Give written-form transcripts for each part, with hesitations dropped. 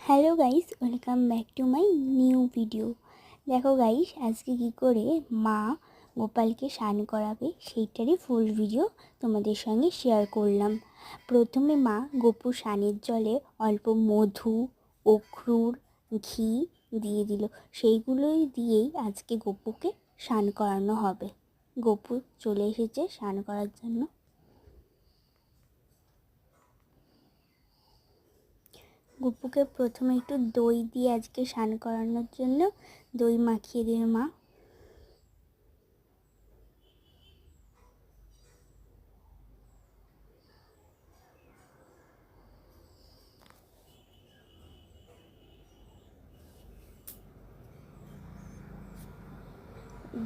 Hello guys, welcome back to my new video. দেখো guys, আজকে কি করে মা গোপালকে স্নান করাবে সেইটারই ফুল ভিডিও তোমাদের সঙ্গে শেয়ার করলাম। প্রথমে মা গোপুর স্নানের জলে অল্প মধু, অখরুর, ঘি দিয়ে দিল। সেইগুলোই দিয়েই আজকে গোপুকে স্নান করানো হবে। গোপু চলে এসেছে স্নান করার জন্য। গপুকে প্রথমে একটু দই দিয়ে আজকে স্নান করানোর জন্য দই মাখিয়ে দিল মা।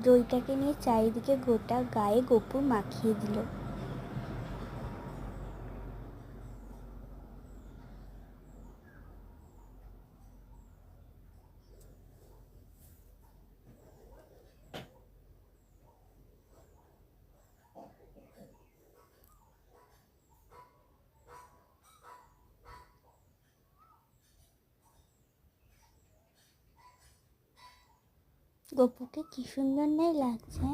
দইটাকে নিয়ে চারিদিকে গোটা গায়ে গপু মাখিয়ে দিল। গপুকে কি সুন্দর নাই লাগছে।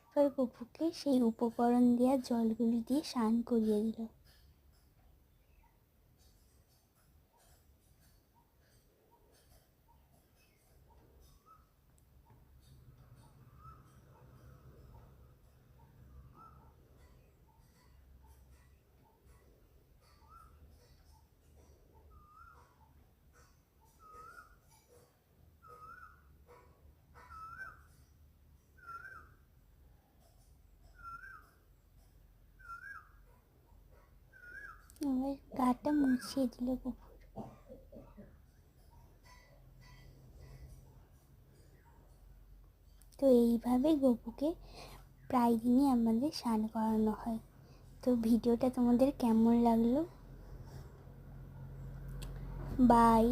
এবার গপুকে সেই উপকরণ দেওয়া জলগুলি দিয়ে স্নান করিয়ে দিল। এবার গাটা মুছিয়ে দিল গপুর। তো এইভাবে গপুকে প্রায় দিনই আমাদের স্নান করানো হয়। তো ভিডিওটা তোমাদের কেমন লাগলো? বাই।